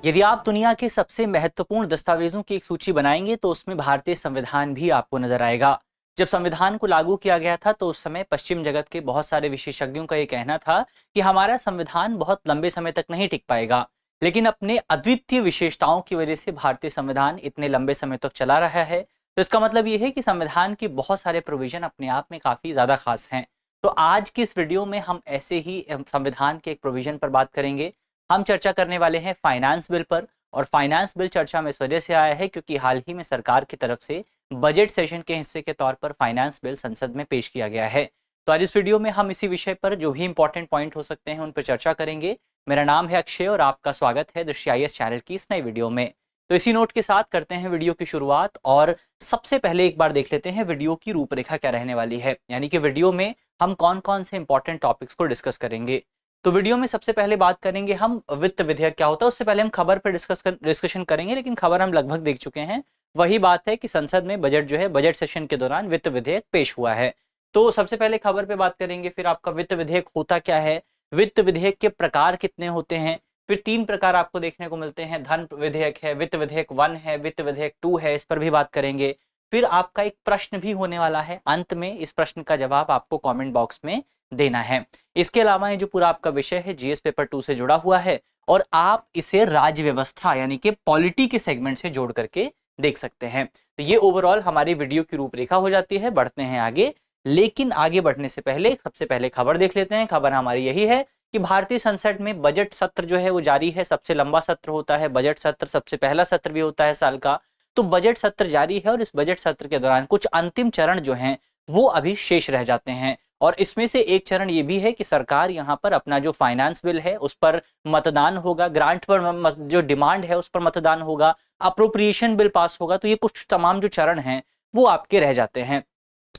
यदि आप दुनिया के सबसे महत्वपूर्ण दस्तावेजों की एक सूची बनाएंगे तो उसमें भारतीय संविधान भी आपको नजर आएगा। जब संविधान को लागू किया गया था तो उस समय पश्चिम जगत के बहुत सारे विशेषज्ञों का ये कहना था कि हमारा संविधान बहुत लंबे समय तक नहीं टिक पाएगा, लेकिन अपने अद्वितीय विशेषताओं की वजह से भारतीय संविधान इतने लंबे समय तक चला रहा है। तो इसका मतलब ये है कि संविधान के बहुत सारे प्रोविजन अपने आप में काफी ज्यादा खास हैं। तो आज की इस वीडियो में हम ऐसे ही संविधान के एक प्रोविजन पर बात करेंगे। हम चर्चा करने वाले हैं फाइनेंस बिल पर। और फाइनेंस बिल चर्चा में इस वजह से आया है क्योंकि हाल ही में सरकार की तरफ से बजट सेशन के हिस्से के तौर पर फाइनेंस बिल संसद में पेश किया गया है। तो आज इस वीडियो में हम इसी विषय पर जो भी इंपॉर्टेंट पॉइंट हो सकते हैं उन पर चर्चा करेंगे। मेरा नाम है अक्षय और आपका स्वागत है दृश्याईएस चैनल की इस नई वीडियो में। तो इसी नोट के साथ करते हैं वीडियो की शुरुआत और सबसे पहले एक बार देख लेते हैं वीडियो की रूपरेखा क्या रहने वाली है, यानी कि वीडियो में हम कौन कौन से इंपॉर्टेंट टॉपिक्स को डिस्कस करेंगे। तो वीडियो में सबसे पहले बात करेंगे हम वित्त विधेयक क्या होता है। उससे पहले हम खबर पर डिस्कशन करेंगे, लेकिन खबर हम लगभग देख चुके हैं। वही बात है कि संसद में बजट जो है बजट सेशन के दौरान वित्त विधेयक पेश हुआ है। तो सबसे पहले खबर पे बात करेंगे, फिर आपका वित्त विधेयक होता क्या है, वित्त विधेयक के प्रकार कितने होते हैं। फिर 3 प्रकार आपको देखने को मिलते हैं, धन विधेयक है, वित्त विधेयक 1 है, वित्त विधेयक 2 है, इस पर भी बात करेंगे। फिर आपका एक प्रश्न भी होने वाला है, अंत में इस प्रश्न का जवाब आपको कमेंट बॉक्स में देना है। इसके अलावा ये जो पूरा आपका विषय है जीएस पेपर 2 से जुड़ा हुआ है और आप इसे राज्य व्यवस्था यानी कि पॉलिटी के सेगमेंट से जोड़ करके देख सकते हैं। तो ये ओवरऑल हमारी वीडियो की रूपरेखा हो जाती है। बढ़ते हैं आगे, लेकिन आगे बढ़ने से पहले सबसे पहले खबर देख लेते हैं। खबर हमारी यही है कि भारतीय संसद में बजट सत्र जो है वो जारी है। सबसे लंबा सत्र होता है बजट सत्र, सबसे पहला सत्र भी होता है साल का। तो बजट सत्र जारी है और इस बजट सत्र के दौरान कुछ अंतिम चरण जो हैं वो अभी शेष रह जाते हैं। और इसमें से एक चरण ये भी है कि सरकार यहाँ पर अपना जो फाइनेंस बिल है उस पर मतदान होगा, ग्रांट पर जो डिमांड है उस पर मतदान होगा, अप्रोप्रिएशन बिल पास होगा। तो ये कुछ तमाम जो चरण हैं वो आपके रह जाते हैं।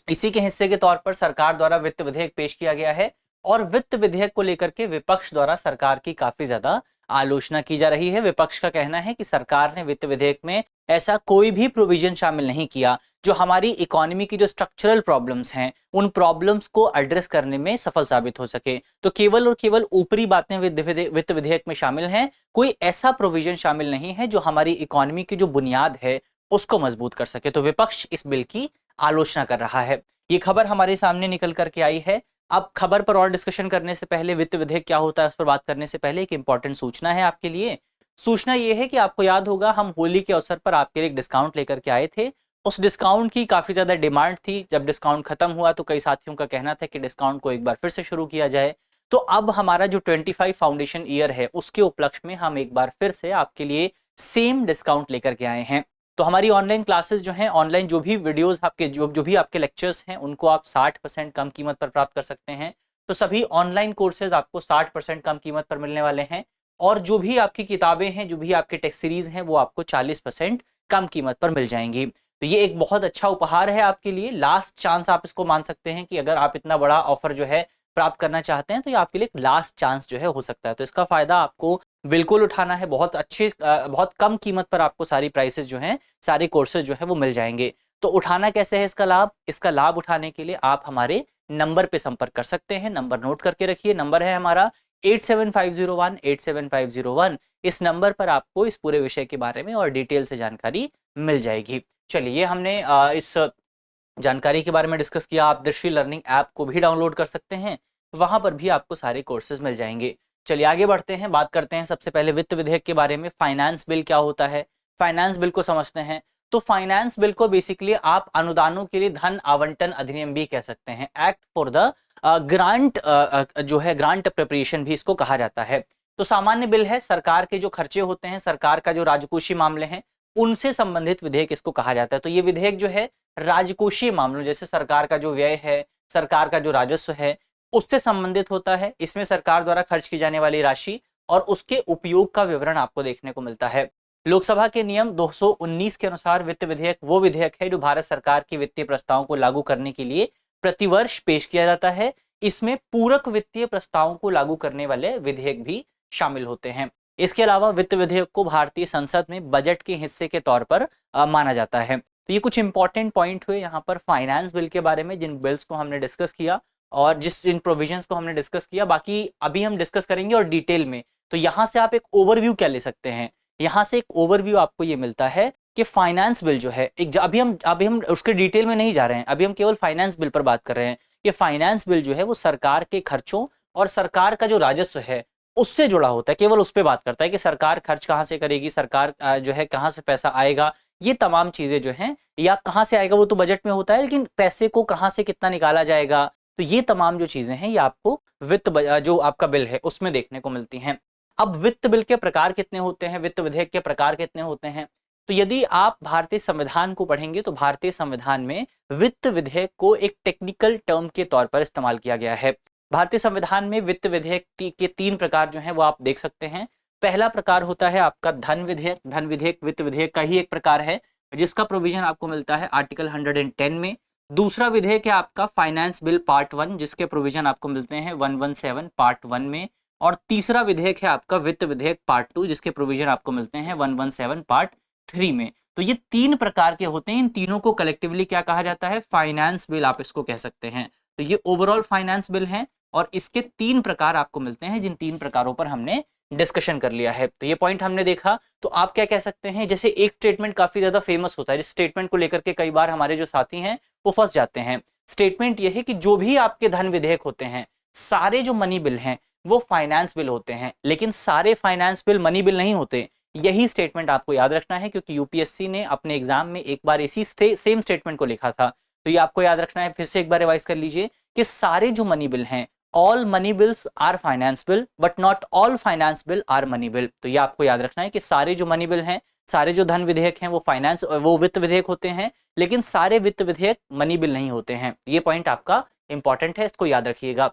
इसी के हिस्से के तौर पर सरकार द्वारा वित्त विधेयक पेश किया गया है और वित्त विधेयक को लेकर के विपक्ष द्वारा सरकार की काफी ज्यादा आलोचना की जा रही है। विपक्ष का कहना है कि सरकार ने वित्त विधेयक में ऐसा कोई भी प्रोविजन शामिल नहीं किया जो हमारी इकोनॉमी की जो स्ट्रक्चरल प्रॉब्लम्स हैं उन प्रॉब्लम्स को एड्रेस करने में सफल साबित हो सके। तो केवल और केवल ऊपरी बातें वित्त विधेयक में शामिल हैं, कोई ऐसा प्रोविजन शामिल नहीं है जो हमारी इकोनॉमी की जो बुनियाद है उसको मजबूत कर सके। तो विपक्ष इस बिल की आलोचना कर रहा है। ये खबर हमारे सामने निकल करके आई है। अब खबर पर और डिस्कशन करने से पहले, वित्त विधेयक क्या होता है उस पर बात करने से पहले एक इंपॉर्टेंट सूचना है आपके लिए। सूचना ये है कि आपको याद होगा हम होली के अवसर पर आपके लिए एक डिस्काउंट लेकर के आए थे। उस डिस्काउंट की काफी ज्यादा डिमांड थी। जब डिस्काउंट खत्म हुआ तो कई साथियों का कहना था कि डिस्काउंट को एक बार फिर से शुरू किया जाए। तो अब हमारा जो 25 फाउंडेशन ईयर है उसके उपलक्ष्य में हम एक बार फिर से आपके लिए सेम डिस्काउंट लेकर के आए हैं। तो हमारी ऑनलाइन क्लासेस जो हैं, ऑनलाइन जो भी वीडियोस आपके जो भी आपके लेक्चर्स हैं उनको आप 60% कम कीमत पर प्राप्त कर सकते हैं। तो सभी ऑनलाइन कोर्सेज आपको 60% कम कीमत पर मिलने वाले हैं और जो भी आपकी किताबें हैं, जो भी आपके टेक्स्ट सीरीज हैं वो आपको 40% कम कीमत पर मिल जाएंगी। तो ये एक बहुत अच्छा उपहार है आपके लिए, लास्ट चांस आप इसको मान सकते हैं कि अगर आप इतना बड़ा ऑफर जो है प्राप्त करना चाहते हैं तो ये आपके लिए लास्ट चांस जो है हो सकता है। तो इसका फायदा आपको बिल्कुल उठाना है। बहुत कम कीमत पर आपको सारी प्राइसेस जो हैं, सारे कोर्सेज जो है वो मिल जाएंगे। तो उठाना कैसे है इसका लाभ? इसका लाभ उठाने के लिए आप हमारे नंबर पे संपर्क कर सकते हैं। नंबर नोट करके रखिए, नंबर है हमारा 87501 87501। इस नंबर पर आपको इस पूरे विषय के बारे में और डिटेल से जानकारी मिल जाएगी। चलिए, हमने इस जानकारी के बारे में डिस्कस किया। आप दृष्टि लर्निंग ऐप को भी डाउनलोड कर सकते हैं, वहां पर भी आपको सारे कोर्सेज मिल जाएंगे। चलिए आगे बढ़ते हैं, बात करते हैं सबसे पहले वित्त विधेयक के बारे में। फाइनेंस बिल क्या होता है, फाइनेंस बिल को समझते हैं। तो फाइनेंस बिल को बेसिकली आप अनुदानों के लिए धन आवंटन अधिनियम भी कह सकते हैं। एक्ट फॉर द ग्रांट जो है, ग्रांट अप्रोप्रिएशन भी इसको कहा जाता है। तो सामान्य बिल है, सरकार के जो खर्चे होते हैं, सरकार का जो राजकोषीय मामले हैं उनसे संबंधित विधेयक इसको कहा जाता है। तो ये विधेयक जो है राजकोषीय मामलों, जैसे सरकार का जो व्यय है, सरकार का जो राजस्व है, उससे संबंधित होता है। इसमें सरकार द्वारा खर्च की जाने वाली राशि और उसके उपयोग का विवरण आपको देखने को मिलता है। लोकसभा के नियम 219 के अनुसार वित्त विधेयक वो विधेयक है जो भारत सरकार के वित्तीय प्रस्तावों को लागू करने के लिए प्रतिवर्ष पेश किया जाता है। इसमें पूरक वित्तीय प्रस्तावों को लागू करने वाले विधेयक भी शामिल होते हैं। इसके अलावा वित्त विधेयक को भारतीय संसद में बजट के हिस्से के तौर पर माना जाता है। तो ये कुछ इंपॉर्टेंट पॉइंट हुए यहाँ पर फाइनेंस बिल के बारे में, जिन बिल्स को हमने डिस्कस किया और जिन प्रोविजंस को हमने डिस्कस किया। बाकी अभी हम डिस्कस करेंगे और डिटेल में। तो यहाँ से आप एक ओवरव्यू क्या ले सकते हैं यहाँ से एक ओवरव्यू आपको ये मिलता है कि फाइनेंस बिल जो है एक अभी हम उसके डिटेल में नहीं जा रहे हैं, अभी हम केवल फाइनेंस बिल पर बात कर रहे हैं कि फाइनेंस बिल जो है वो सरकार के खर्चों और सरकार का जो राजस्व है उससे जुड़ा होता है, केवल उस पर बात करता है कि सरकार खर्च कहाँ से करेगी, सरकार जो है कहाँ से पैसा आएगा, ये तमाम चीजें जो हैं, या कहाँ से आएगा वो तो बजट में होता है, लेकिन पैसे को कहाँ से कितना निकाला जाएगा, तो ये तमाम जो चीजें हैं ये आपको जो आपका बिल है उसमें देखने को मिलती हैं। अब वित्त बिल के प्रकार कितने होते हैं, वित्त विधेयक के प्रकार कितने होते हैं, तो यदि आप भारतीय संविधान को पढ़ेंगे तो भारतीय संविधान में वित्त विधेयक को एक टेक्निकल टर्म के तौर पर इस्तेमाल किया गया है। भारतीय संविधान में वित्त विधेयक के 3 प्रकार जो हैं वो आप देख सकते हैं। पहला प्रकार होता है आपका धन विधेयक। धन विधेयक वित्त विधेयक का ही एक प्रकार है जिसका प्रोविजन आपको मिलता है आर्टिकल 110 में। दूसरा विधेयक है आपका फाइनेंस बिल पार्ट 1 जिसके प्रोविजन आपको मिलते हैं 117 पार्ट 1 में। और तीसरा विधेयक है आपका वित्त विधेयक पार्ट 2 जिसके प्रोविजन आपको मिलते हैं 117 पार्ट 3 में। तो ये 3 प्रकार के होते हैं, इन तीनों को कलेक्टिवली क्या कहा जाता है, फाइनेंस बिल आप इसको कह सकते हैं। तो ये ओवरऑल फाइनेंस बिल है और इसके 3 प्रकार आपको मिलते हैं, जिन 3 प्रकारों पर हमने डिस्कशन कर लिया है। तो ये पॉइंट हमने देखा। तो आप क्या कह सकते हैं, जैसे एक स्टेटमेंट काफी ज्यादा फेमस होता है, जिस स्टेटमेंट को लेकर के कई बार हमारे जो साथी हैं वो फंस जाते हैं। स्टेटमेंट ये है कि जो भी आपके धन विधेयक होते हैं, सारे जो मनी बिल हैं वो फाइनेंस बिल होते हैं, लेकिन सारे फाइनेंस बिल मनी बिल नहीं होते। यही स्टेटमेंट आपको याद रखना है, क्योंकि यूपीएससी ने अपने एग्जाम में एक बार इसी सेम स्टेटमेंट को लिखा था। तो ये आपको याद रखना है। फिर से एक बार रिवाइज कर लीजिए कि सारे जो मनी बिल हैं, all money bills are finance bill but not all finance bill are money bill. तो ये आपको याद रखना है कि सारे जो मनी बिल हैं, सारे जो धन विधेयक हैं वो वित्त विधेयक होते हैं, लेकिन सारे वित्त विधेयक मनी बिल नहीं होते हैं। ये पॉइंट आपका इंपॉर्टेंट है, इसको याद रखिएगा।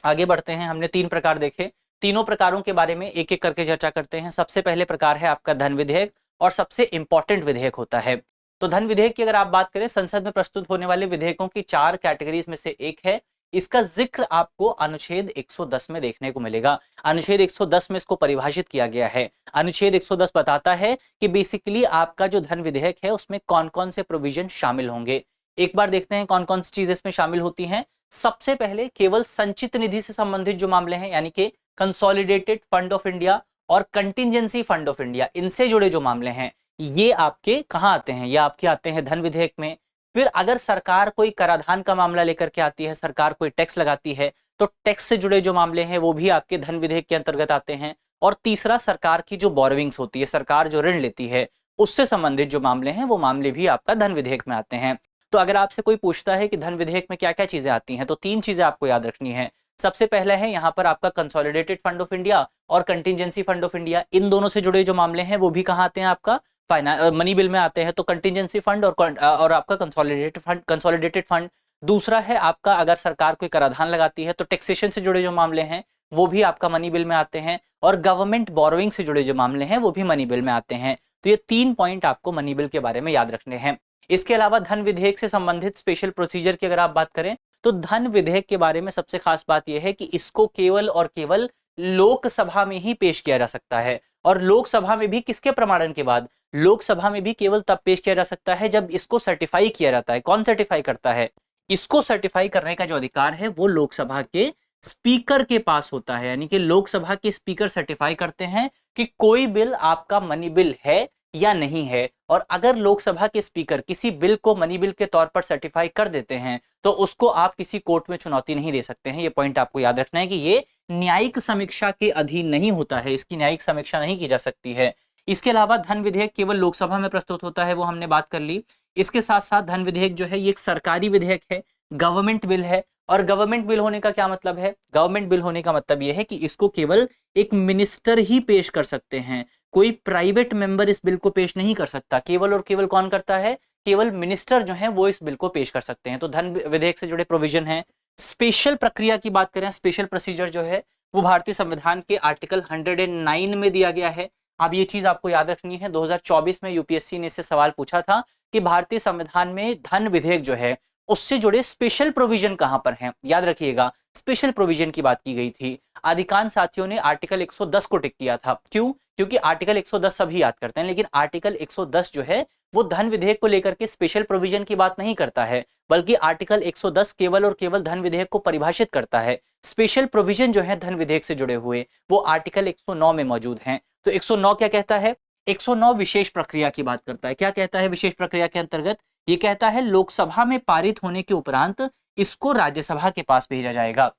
आगे बढ़ते हैं। हमने 3 प्रकार देखे, तीनों प्रकारों के बारे में एक एक करके चर्चा करते हैं। सबसे पहले प्रकार है आपका धन विधेयक और सबसे इंपॉर्टेंट विधेयक होता है। तो धन विधेयक की अगर आप बात करें, संसद में प्रस्तुत होने वाले विधेयकों की 4 कैटेगरीज में से एक है। इसका जिक्र आपको अनुच्छेद 110 में देखने को मिलेगा। अनुच्छेद 110 में इसको परिभाषित किया गया है। अनुच्छेद 110 बताता है कि बेसिकली आपका जो धन विधेयक है उसमें कौन कौन से प्रोविजन शामिल होंगे। एक बार देखते हैं कौन कौन सी चीजें इसमें शामिल होती हैं। सबसे पहले केवल संचित निधि से संबंधित जो मामले हैं, यानी कि कंसोलिडेटेड फंड ऑफ इंडिया और कंटिजेंसी फंड ऑफ इंडिया, इनसे जुड़े जो मामले हैं ये आपके कहां आते हैं, ये आपके आते हैं धन विधेयक में। फिर अगर सरकार कोई कराधान का मामला लेकर के आती है, सरकार कोई टैक्स लगाती है, तो टैक्स से जुड़े जो मामले हैं वो भी आपके धन विधेयक के अंतर्गत आते हैं। और तीसरा, सरकार की जो बोरोविंग्स होती है, सरकार जो ऋण लेती है, उससे संबंधित जो मामले हैं वो मामले भी आपका धन विधेयक में आते हैं। तो अगर आपसे कोई पूछता है कि धन विधेयक में क्या क्या चीजें आती हैं, तो 3 चीजें आपको याद रखनी है। सबसे पहला है यहाँ पर आपका कंसोलिडेटेड फंड ऑफ इंडिया और कंटिजेंसी फंड ऑफ इंडिया, इन दोनों से जुड़े जो मामले हैं वो भी कहाँ आते हैं, आपका मनी बिल में आते हैं। तो कंटिजेंसी फंड और आपका कंसोलिडेटेड फंड। दूसरा है आपका, अगर सरकार कोई कराधान लगाती है तो टैक्सेशन से जुड़े जो मामले हैं वो भी आपका मनी बिल में आते हैं। और गवर्नमेंट बोरोइंग से जुड़े जो मामले हैं वो भी मनी बिल में आते हैं। तो ये 3 पॉइंट आपको मनी बिल के बारे में याद रखने हैं। इसके अलावा धन विधेयक से संबंधित स्पेशल प्रोसीजर की अगर आप बात करें, तो धन विधेयक के बारे में सबसे खास बात यह है कि इसको केवल और केवल लोकसभा में ही पेश किया जा सकता है। और लोकसभा में भी किसके प्रमाणन के बाद, लोकसभा में भी केवल तब पेश किया जा सकता है जब इसको सर्टिफाई किया जाता है। कौन सर्टिफाई करता है, इसको सर्टिफाई करने का जो अधिकार है वो लोकसभा के स्पीकर के पास होता है। यानी कि लोकसभा के स्पीकर सर्टिफाई करते हैं कि कोई बिल आपका मनी बिल है या नहीं है। और अगर लोकसभा के स्पीकर किसी बिल को मनी बिल के तौर पर सर्टिफाई कर देते हैं तो उसको आप किसी कोर्ट में चुनौती नहीं दे सकते हैं। ये पॉइंट आपको याद रखना है कि ये न्यायिक समीक्षा के अधीन नहीं होता है, इसकी न्यायिक समीक्षा नहीं की जा सकती है। इसके अलावा धन विधेयक केवल लोकसभा में प्रस्तुत होता है, वो हमने बात कर ली। इसके साथ साथ धन विधेयक जो है ये एक सरकारी विधेयक है, गवर्नमेंट बिल है। और गवर्नमेंट बिल होने का क्या मतलब है, गवर्नमेंट बिल होने का मतलब यह है कि इसको केवल एक मिनिस्टर ही पेश कर सकते हैं, कोई प्राइवेट मेंबर इस बिल को पेश नहीं कर सकता। केवल और केवल कौन करता है, केवल मिनिस्टर जो है वो इस बिल को पेश कर सकते हैं। तो धन विधेयक से जुड़े प्रोविजन है। स्पेशल प्रक्रिया की बात करें, स्पेशल प्रोसीजर जो है वो भारतीय संविधान के आर्टिकल 109 में दिया गया है। अब ये चीज आपको याद रखनी है, 2024 में यूपीएससी ने इससे सवाल पूछा था कि भारतीय संविधान में धन विधेयक जो है उससे जुड़े स्पेशल प्रोविजन कहां पर हैं। याद रखिएगा, स्पेशल प्रोविजन की बात की गई थी। अधिकांश साथियों ने आर्टिकल 110 को टिक किया था। क्यों, क्योंकि आर्टिकल 110 सभी याद करते हैं, लेकिन आर्टिकल 110 जो है वो धन विधेयक को लेकर के स्पेशल प्रोविजन की बात नहीं करता है, बल्कि आर्टिकल 110 केवल और केवल धन विधेयक को परिभाषित करता है। स्पेशल प्रोविजन जो है धन विधेयक से जुड़े हुए वो आर्टिकल 109 में मौजूद हैं। तो 109 क्या कहता है, 109 विशेष प्रक्रिया की बात करता है। क्या कहता है विशेष प्रक्रिया के अंतर्गत? ये कहता है लोकसभा में पारित होने के उपरांत इसको राज्यसभा के पास भेजा जाएगा।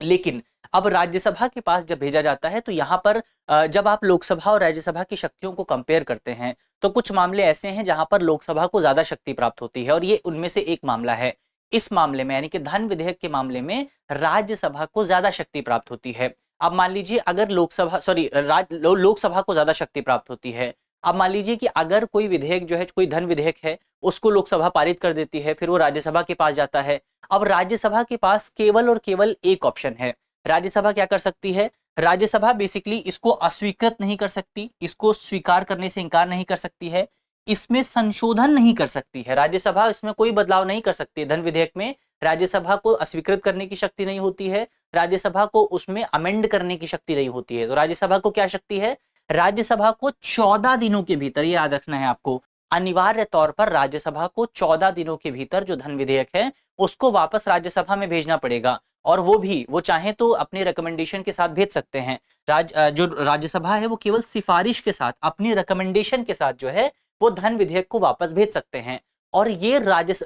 लेकिन अब राज्यसभा के पास जब भेजा जाता है तो यहाँ पर जब आप लोकसभा और राज्यसभा की शक्तियों को कंपेयर करते हैं तो कुछ मामले ऐसे हैं जहां पर लोकसभा को ज्यादा शक्ति प्राप्त होती है, और ये उनमें से एक मामला है। इस मामले में यानी कि धन विधेयक के मामले में राज्यसभा को ज्यादा शक्ति प्राप्त होती है। अब मान लीजिए अगर लोकसभा को ज्यादा शक्ति प्राप्त होती है। अब मान लीजिए कि अगर कोई विधेयक जो है, कोई धन विधेयक है, उसको लोकसभा पारित कर देती है, फिर वो राज्यसभा के पास जाता है। अब राज्यसभा के पास केवल और केवल एक ऑप्शन है। राज्यसभा क्या कर सकती है? राज्यसभा बेसिकली इसको अस्वीकृत नहीं कर सकती, इसको स्वीकार करने से इनकार नहीं कर सकती है, इसमें संशोधन नहीं कर सकती है। राज्यसभा इसमें कोई बदलाव नहीं कर सकती है। धन विधेयक में राज्यसभा को अस्वीकृत करने की शक्ति नहीं होती है, राज्यसभा को उसमें अमेंड करने की शक्ति नहीं होती है। तो राज्यसभा को क्या शक्ति है? राज्यसभा को 14 दिनों के भीतर, ये याद रखना है आपको, अनिवार्य तौर पर राज्यसभा को 14 दिनों के भीतर जो धन विधेयक है उसको वापस राज्यसभा में भेजना पड़ेगा। और वो चाहे तो अपने रिकमेंडेशन के साथ भेज सकते हैं। जो राज्यसभा है वो केवल सिफारिश के साथ, अपनी रिकमेंडेशन के साथ जो है वो धन विधेयक को वापस भेज सकते हैं। और ये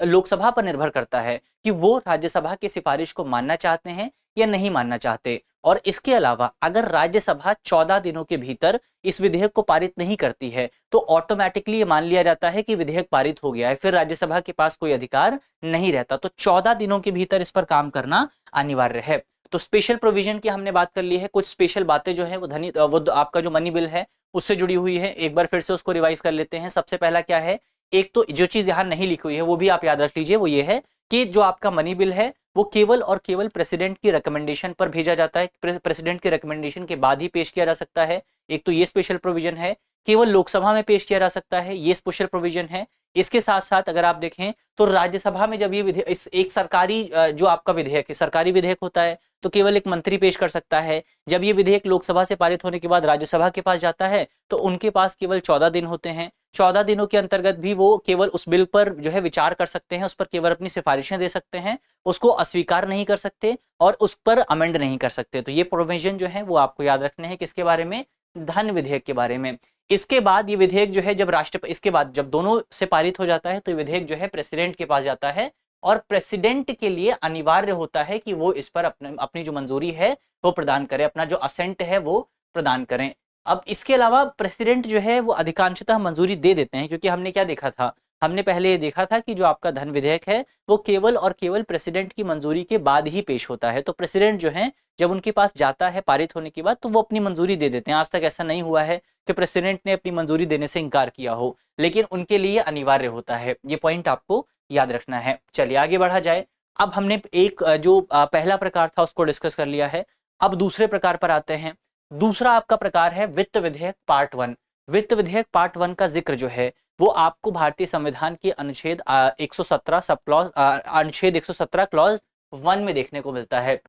लोकसभा पर निर्भर करता है कि वो राज्यसभा की सिफारिश को मानना चाहते हैं या नहीं मानना चाहते। और इसके अलावा अगर राज्यसभा 14 दिनों के भीतर इस विधेयक को पारित नहीं करती है तो ऑटोमेटिकली ये मान लिया जाता है कि विधेयक पारित हो गया है, फिर राज्यसभा के पास कोई अधिकार नहीं रहता। तो 14 दिनों के भीतर इस पर काम करना अनिवार्य है। तो स्पेशल प्रोविजन की हमने बात कर ली है। कुछ स्पेशल बातें जो है वो आपका जो मनी बिल है उससे जुड़ी हुई है। एक बार फिर से उसको रिवाइज कर लेते हैं। सबसे पहला क्या है? एक तो जो चीज यहाँ नहीं लिखी हुई है वो भी आप याद रख लीजिए, वो ये है कि जो आपका मनी बिल है वो केवल और केवल प्रेसिडेंट की रिकमेंडेशन पर भेजा जाता है। प्रेसिडेंट की रिकमेंडेशन के बाद ही पेश किया जा सकता है। एक तो ये स्पेशल प्रोविजन है। केवल लोकसभा में पेश किया जा सकता है, ये स्पेशल प्रोविजन है। इसके साथ साथ अगर आप देखें तो राज्यसभा में जब ये विधेयक, इस एक सरकारी जो आपका विधेयक है, सरकारी विधेयक होता है, तो केवल एक मंत्री पेश कर सकता है। जब ये विधेयक लोकसभा से पारित होने के बाद राज्यसभा के पास जाता है तो उनके पास केवल 14 दिन होते हैं। 14 दिनों के अंतर्गत भी वो केवल उस बिल पर जो है विचार कर सकते हैं, उस पर केवल अपनी सिफारिशें दे सकते हैं, उसको अस्वीकार नहीं कर सकते और उस पर अमेंड नहीं कर सकते। तो ये प्रोविजन जो है वो आपको याद रखने हैं। किसके बारे में? धन विधेयक के बारे में। इसके बाद ये विधेयक जो है जब इसके बाद जब दोनों से पारित हो जाता है तो ये विधेयक जो है प्रेसिडेंट के पास जाता है और प्रेसिडेंट के लिए अनिवार्य होता है कि वो इस पर अपनी जो मंजूरी है वो प्रदान करें, अपना जो असेंट है वो प्रदान करें। अब इसके अलावा प्रेसिडेंट जो है वो अधिकांशतः मंजूरी दे देते हैं, क्योंकि हमने क्या देखा था? हमने पहले ये देखा था कि जो आपका धन विधेयक है वो केवल और केवल प्रेसिडेंट की मंजूरी के बाद ही पेश होता है। तो प्रेसिडेंट जो है जब उनके पास जाता है पारित होने के बाद तो वो अपनी मंजूरी दे देते हैं। आज तक ऐसा नहीं हुआ है कि प्रेसिडेंट ने अपनी मंजूरी देने से इनकार किया हो, लेकिन उनके लिए अनिवार्य होता है। ये पॉइंट आपको याद रखना है। चलिए आगे बढ़ा जाए। अब हमने एक जो पहला प्रकार था उसको डिस्कस कर लिया है। अब दूसरे प्रकार पर आते हैं। दूसरा आपका प्रकार है वित्त विधेयक पार्ट 1। वित्त विधेयक पार्ट 1 का जिक्र जो है वो आपको भारतीय संविधान के अनुच्छेद 117 सब क्लॉज अनुच्छेद 117 क्लॉज 1 में देखने को मिलता है।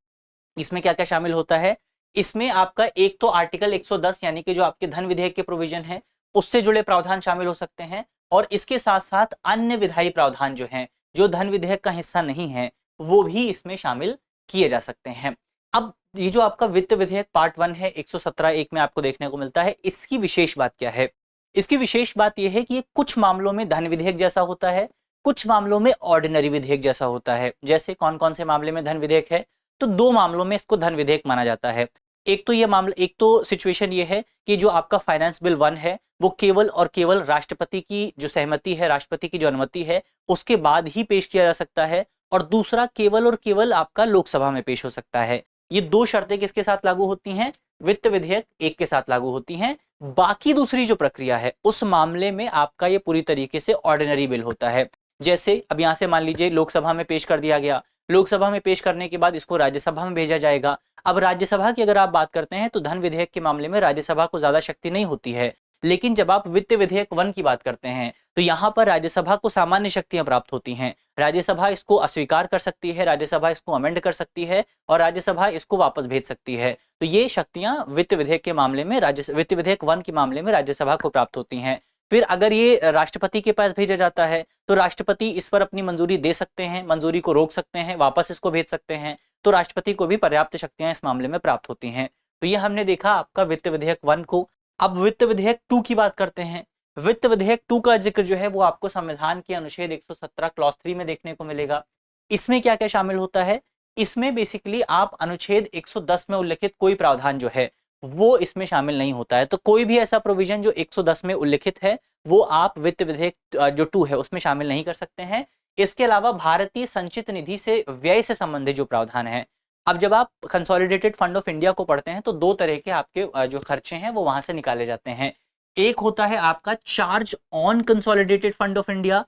इसमें क्या क्या शामिल होता है? इसमें आपका एक तो आर्टिकल 110 यानी कि जो आपके धन विधेयक के प्रोविजन है उससे जुड़े प्रावधान शामिल हो सकते हैं, और इसके साथ साथ अन्य विधायी प्रावधान जो हैं जो धन विधेयक का हिस्सा नहीं है वो भी इसमें शामिल किए जा सकते हैं। अब ये जो आपका वित्त विधेयक पार्ट 1 है 117(1) में आपको देखने को मिलता है। इसकी विशेष बात क्या है? इसकी विशेष बात यह है कि ये कुछ मामलों में धन विधेयक जैसा होता है, कुछ मामलों में ऑर्डिनरी विधेयक जैसा होता है। जैसे कौन कौन से मामले में धन विधेयक है? तो दो मामलों में इसको धन विधेयक माना जाता है। एक तो सिचुएशन ये है कि जो आपका फाइनेंस बिल 1 है वो केवल और केवल राष्ट्रपति की जो सहमति है, राष्ट्रपति की जो अनुमति है उसके बाद ही पेश किया जा सकता है, और दूसरा केवल और केवल आपका लोकसभा में पेश हो सकता है। ये दो शर्तें किसके साथ लागू होती हैं? वित्त विधेयक 1 के साथ लागू होती हैं। बाकी दूसरी जो प्रक्रिया है उस मामले में आपका ये पूरी तरीके से ऑर्डिनरी बिल होता है। जैसे अब यहां से मान लीजिए लोकसभा में पेश कर दिया गया, लोकसभा में पेश करने के बाद इसको राज्यसभा में भेजा जाएगा। अब राज्यसभा की अगर आप बात करते हैं तो धन विधेयक के मामले में राज्यसभा को ज्यादा शक्ति नहीं होती है, लेकिन जब आप वित्त विधेयक 1 की बात करते हैं तो यहां पर राज्यसभा को सामान्य शक्तियां प्राप्त होती हैं। राज्यसभा इसको अस्वीकार कर सकती है, राज्यसभा इसको अमेंड कर सकती है और राज्यसभा इसको वापस भेज सकती है। तो ये शक्तियां वित्त विधेयक के मामले में वित्त विधेयक 1 के मामले में राज्यसभा को प्राप्त होती हैं। फिर अगर ये राष्ट्रपति के पास भेजा जाता है तो राष्ट्रपति इस पर अपनी मंजूरी दे सकते हैं, मंजूरी को रोक सकते हैं, वापस इसको भेज सकते हैं। तो राष्ट्रपति को भी पर्याप्त शक्तियां इस मामले में प्राप्त होती हैं। तो ये हमने देखा आपका वित्त विधेयक 1 को। अब वित्त विधेयक 2 की बात करते हैं। वित्त विधेयक 2 का जिक्र जो है वो आपको संविधान के अनुच्छेद 117 क्लॉज 3 में देखने को मिलेगा। इसमें क्या क्या शामिल होता है? इसमें बेसिकली आप अनुच्छेद 110 में उल्लिखित कोई प्रावधान जो है वो इसमें शामिल नहीं होता है। तो कोई भी ऐसा प्रोविजन जो 110 में उल्लिखित है वो आप वित्त विधेयक जो 2 है उसमें शामिल नहीं कर सकते हैं। इसके अलावा भारतीय संचित निधि से व्यय से संबंधित जो प्रावधान है, अब जब आप कंसोलिडेटेड फंड ऑफ इंडिया को पढ़ते हैं तो 2 तरह के आपके जो खर्चे हैं वो वहां से निकाले जाते हैं। एक होता है आपका charge on consolidated fund of India,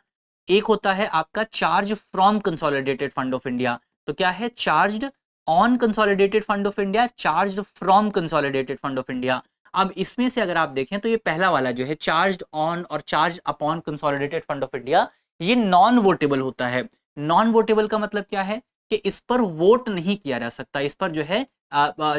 एक होता है आपका charge from consolidated fund of India. तो क्या है? Charged on consolidated fund of India, charged from consolidated fund of India. अब इसमें से अगर आप देखें तो ये पहला वाला जो है चार्ज्ड ऑन और charge upon consolidated fund of India, ये नॉन वोटेबल होता है। नॉन वोटेबल का मतलब क्या है कि इस पर वोट नहीं किया जा सकता, इस पर जो है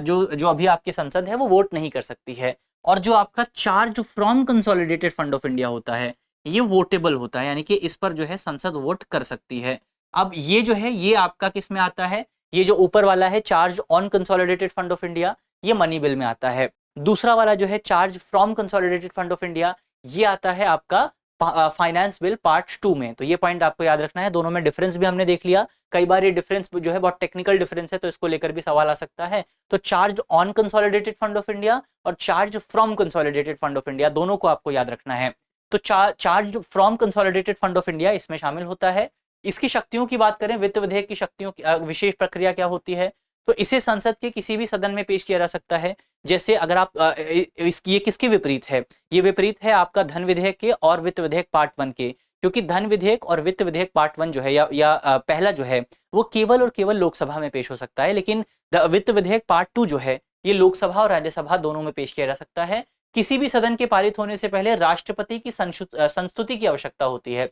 जो अभी आपकी संसद है वो वोट नहीं कर सकती है। और जो आपका charge from consolidated fund of India होता है ये वोटेबल होता है, यानी कि इस पर जो है संसद वोट कर सकती है। अब ये जो है ये आपका किस में आता है? ये जो ऊपर वाला है charge on consolidated fund of India, ये मनी बिल में आता है। दूसरा वाला जो है charge from consolidated fund of India, ये आता है आपका फाइनेंस बिल पार्ट 2 में। तो ये पॉइंट आपको याद रखना है। दोनों में डिफरेंस भी हमने देख लिया। कई बार ये डिफरेंस जो है बहुत टेक्निकल डिफरेंस है तो इसको लेकर भी सवाल आ सकता है। तो charge on consolidated fund of India और charge from consolidated fund of India दोनों को आपको याद रखना है। तो charge from consolidated fund of India इसमें शामिल होता है। इसकी शक्तियों की बात करें, वित्त विधेयक की शक्तियों की विशेष प्रक्रिया क्या होती है? तो इसे संसद के किसी भी सदन में पेश किया जा सकता है। जैसे अगर आप ये किसके विपरीत है? ये विपरीत है आपका धन विधेयक के और वित्त विधेयक पार्ट 1 के, क्योंकि धन विधेयक और वित्त विधेयक पार्ट 1 जो है या पहला जो है वो केवल और केवल लोकसभा में पेश हो सकता है, लेकिन वित्त विधेयक पार्ट 2 जो है ये लोकसभा और राज्यसभा दोनों में पेश किया जा सकता है। किसी भी सदन के पारित होने से पहले राष्ट्रपति की संस्तुति की आवश्यकता होती है।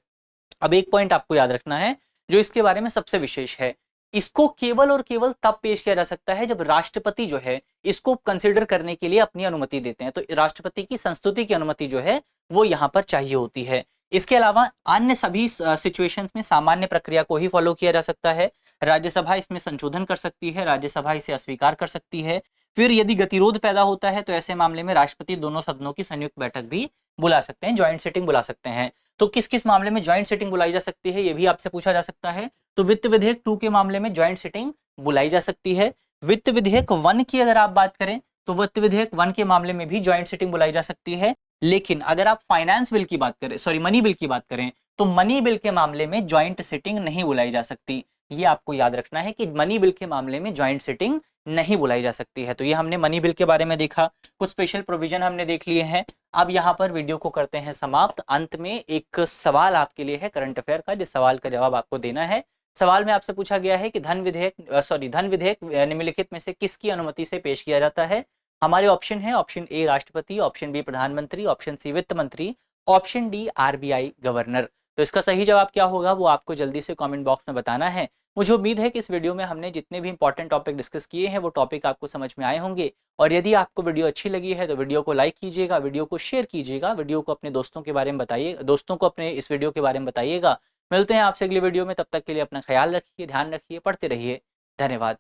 अब एक पॉइंट आपको याद रखना है जो इसके बारे में सबसे विशेष है, इसको केवल और केवल तब पेश किया जा सकता है जब राष्ट्रपति जो है इसको कंसिडर करने के लिए अपनी अनुमति देते हैं। तो राष्ट्रपति की संस्तुति की अनुमति जो है वो यहां पर चाहिए होती है। इसके अलावा अन्य सभी सिचुएशंस में सामान्य प्रक्रिया को ही फॉलो किया जा सकता है। राज्यसभा इसमें संशोधन कर सकती है, राज्यसभा इसे अस्वीकार कर सकती है। फिर यदि गतिरोध पैदा होता है तो ऐसे मामले में राष्ट्रपति दोनों सदनों की संयुक्त बैठक भी बुला सकते हैं, ज्वाइंट सिटिंग बुला सकते हैं। तो किस किस मामले में ज्वाइंट सिटिंग बुलाई जा सकती है ये भी आपसे पूछा जा सकता है। तो वित्त विधेयक 2 के मामले में ज्वाइंट सिटिंग बुलाई जा सकती है। वित्त विधेयक 1 की अगर आप बात करें तो वित्त विधेयक 1 के मामले में भी ज्वाइंट सिटिंग बुलाई जा सकती है। लेकिन अगर आप फाइनेंस बिल की बात करें, मनी बिल की बात करें, तो मनी बिल के मामले में ज्वाइंट सिटिंग नहीं बुलाई जा सकती। ये आपको याद रखना है कि मनी बिल के मामले में ज्वाइंट सिटिंग नहीं बुलाई जा सकती है। तो ये हमने मनी बिल के बारे में देखा, कुछ स्पेशल प्रोविजन हमने देख लिए हैं। अब यहाँ पर वीडियो को करते हैं समाप्त। अंत में एक सवाल आपके लिए है करंट अफेयर का, जिस सवाल का जवाब आपको देना है। सवाल में आपसे पूछा गया है कि धन विधेयक निम्नलिखित में से किसकी अनुमति से पेश किया जाता है? हमारे ऑप्शन है, ऑप्शन ए राष्ट्रपति, ऑप्शन बी प्रधानमंत्री, ऑप्शन सी वित्त मंत्री, ऑप्शन डी आरबीआई गवर्नर। तो इसका सही जवाब क्या होगा वो आपको जल्दी से कमेंट बॉक्स में बताना है। मुझे उम्मीद है कि इस वीडियो में हमने जितने भी इंपॉर्टेंट टॉपिक डिस्कस किए हैं वो टॉपिक आपको समझ में आए होंगे। और यदि आपको वीडियो अच्छी लगी है तो वीडियो को लाइक कीजिएगा, वीडियो को शेयर कीजिएगा, वीडियो को अपने दोस्तों के बारे में बताइए, दोस्तों को अपने इस वीडियो के बारे में बताइएगा। मिलते हैं आपसे अगली वीडियो में, तब तक के लिए अपना ख्याल रखिए, ध्यान रखिए, पढ़ते रहिए। धन्यवाद।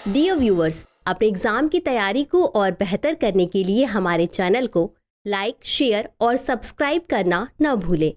डियर व्यूअर्स, अपने एग्जाम की तैयारी को और बेहतर करने के लिए हमारे चैनल को लाइक, शेयर और सब्सक्राइब करना न भूलें।